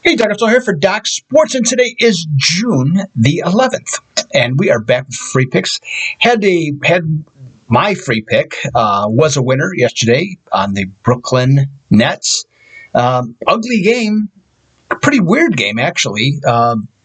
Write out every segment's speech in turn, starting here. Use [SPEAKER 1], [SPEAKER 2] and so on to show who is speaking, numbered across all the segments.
[SPEAKER 1] Hey, Dr. Phil here for Doc Sports, and today is June the 11th, and we are back with free picks. Had my free pick was a winner yesterday on the Brooklyn Nets. Ugly game, pretty weird game actually.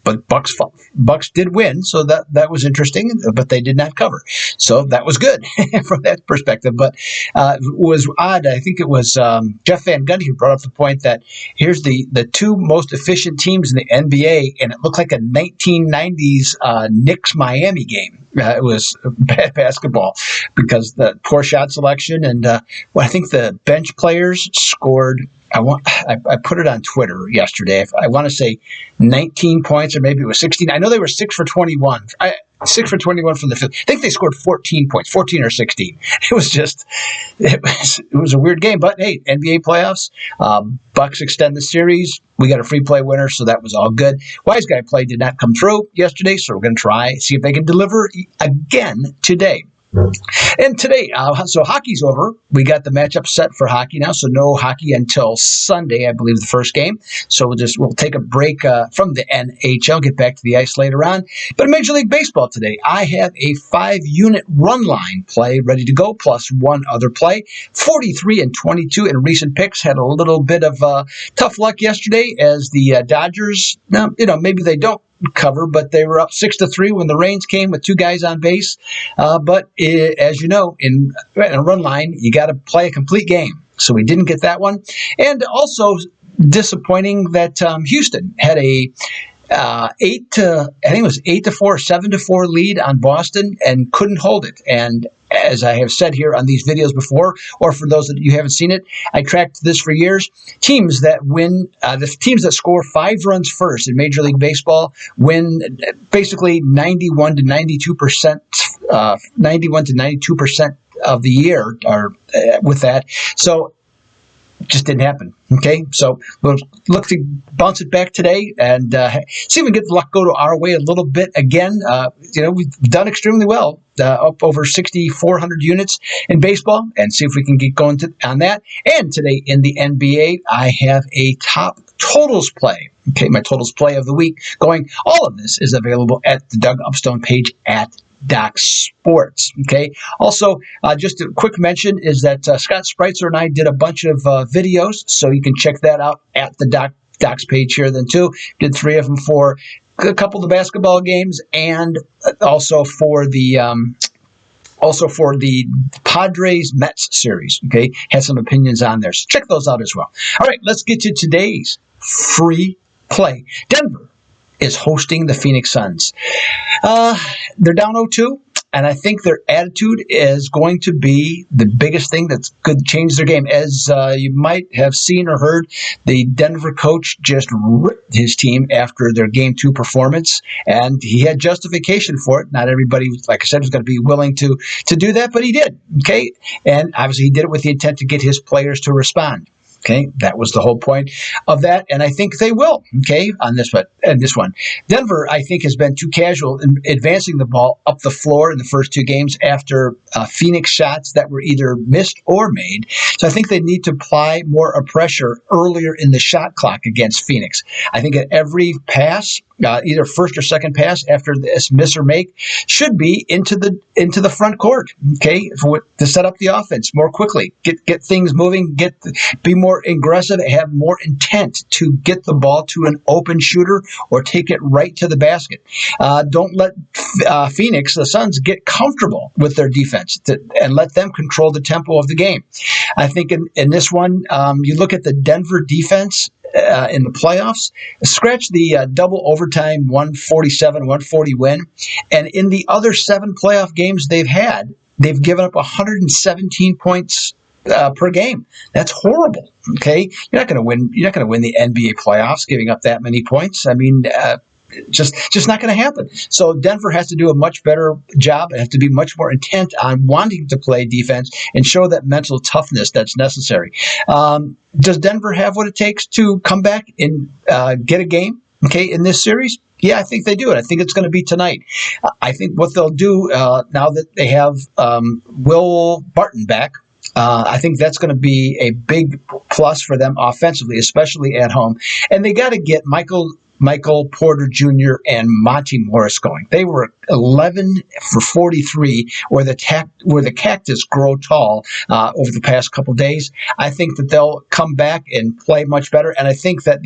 [SPEAKER 1] But Bucks did win, so that was interesting. But they did not cover, so that was good from that perspective. But it was odd. I think it was Jeff Van Gundy who brought up the point that here's the two most efficient teams in the NBA, and it looked like a 1990s Knicks Miami game. It was bad basketball because the poor shot selection, and I think the bench players scored. I put it on Twitter yesterday. I want to say 19 points, or maybe it was 16. I know they were 6 for 21. 6 for 21 from the field. I think they scored 14 points, 14 or 16. It was a weird game. But hey, NBA playoffs. Bucks extend the series. We got a free play winner, so that was all good. Wise Guy play did not come through yesterday, so we're going to see if they can deliver again today. And today, so hockey's over. We got the matchup set for hockey now, so no hockey until Sunday, I believe, the first game. So we'll take a break from the NHL, get back to the ice later on. But in Major League Baseball today, I have a 5-unit run line play ready to go, plus one other play. 43 and 22 in recent picks. Had a little bit of tough luck yesterday as the Dodgers, maybe they don't cover, but they were up 6-3 when the Rains came with two guys on base. But as you know, in a run line, you got to play a complete game. So we didn't get that one. And also disappointing that Houston had a 8-4, 7-4 lead on Boston and couldn't hold it. And as I have said here on these videos before, or for those that you haven't seen it, I tracked this for years. Teams that win, the teams that score 5 runs first in Major League Baseball win basically 91 to 92%, 91 to 92% of the year are with that. So just didn't happen. Okay, so we'll look to bounce it back today and see if we can get the luck go to our way a little bit again. We've done extremely well, up over 6,400 units in baseball, and see if we can get going on that. And today in the NBA, I have a top totals play. Okay, my totals play of the week going. All of this is available at the Doug Upstone page at Doc Sports. Okay. Also, just a quick mention is that Scott Spreitzer and I did a bunch of videos, so you can check that out at the Doc's page here. Then too, did 3 of them for a couple of the basketball games, and also for the Padres Mets series. Okay, had some opinions on there, so check those out as well. All right, let's get to today's free play. Denver is hosting the Phoenix Suns. They're down 0-2, and I think their attitude is going to be the biggest thing that's could change their game. As you might have seen or heard, the Denver coach just ripped his team after their Game 2 performance, and he had justification for it. Not everybody, like I said, was going to be willing to do that, but he did. Okay, and obviously he did it with the intent to get his players to respond. Okay, that was the whole point of that, and I think they will. Okay, on this one, Denver, I think, has been too casual in advancing the ball up the floor in the first 2 games after Phoenix shots that were either missed or made. So I think they need to apply more pressure earlier in the shot clock against Phoenix. I think at every pass, either first or second pass after this miss or make, should be into the front court. Okay, to set up the offense more quickly, get things moving, be more aggressive, have more intent to get the ball to an open shooter or take it right to the basket. Don't let Phoenix, the Suns, get comfortable with their defense and let them control the tempo of the game. I think in this one, you look at the Denver defense in the playoffs, scratch the double overtime 147-140 win, and in the other 7 playoff games they've given up 117 points per game. That's horrible. Okay, you're not going to win. You're not going to win the NBA playoffs giving up that many points. I mean, just not going to happen. So Denver has to do a much better job and have to be much more intent on wanting to play defense and show that mental toughness that's necessary. Does Denver have what it takes to come back and get a game? Okay, in this series? Yeah, I think they do. And I think it's going to be tonight. I think what they'll do now that they have Will Barton back, I think that's going to be a big plus for them offensively, especially at home. And they got to get Michael Porter Jr. and Monty Morris going. They were 11 for 43, where the cactus grow tall over the past couple days. I think that they'll come back and play much better, and I think that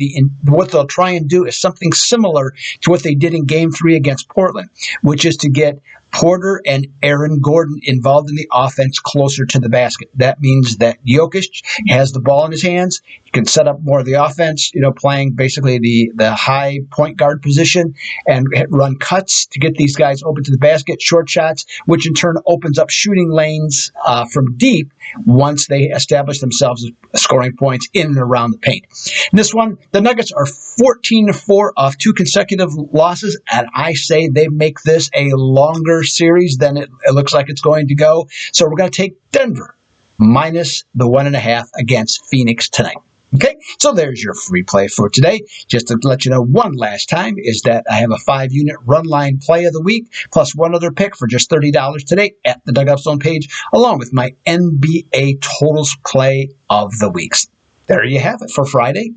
[SPEAKER 1] what they'll try and do is something similar to what they did in Game 3 against Portland, which is to get Porter and Aaron Gordon involved in the offense closer to the basket. That means that Jokic has the ball in his hands. He can set up more of the offense, playing basically the high point guard position and run cuts to get these guys open to the basket, short shots, which in turn opens up shooting lanes from deep once they establish themselves as scoring points in and around the paint. In this one, the Nuggets are 14-4 off 2 consecutive losses, and I say they make this a longer series than it looks like it's going to go. So we're going to take Denver minus the 1.5 against Phoenix tonight. Okay, so there's your free play for today. Just to let you know one last time is that I have a 5-unit run line play of the week, plus one other pick for just $30 today at the Dugout Zone page, along with my NBA totals play of the weeks. There you have it for Friday.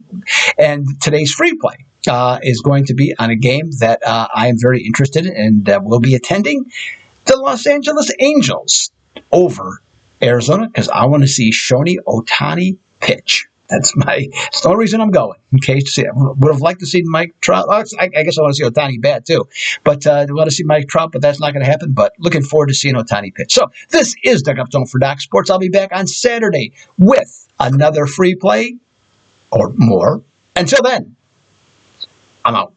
[SPEAKER 1] And today's free play is going to be on a game that I am very interested in and will be attending, the Los Angeles Angels over Arizona, because I want to see Shohei Ohtani pitch. That's the only reason I'm going. Okay, I would have liked to see Mike Trout. I guess I want to see Ohtani bat too, but I want to see Mike Trout, but that's not going to happen. But looking forward to seeing Ohtani pitch. So this is Dugout Zone for Doc Sports. I'll be back on Saturday with another free play or more. Until then, I'm out.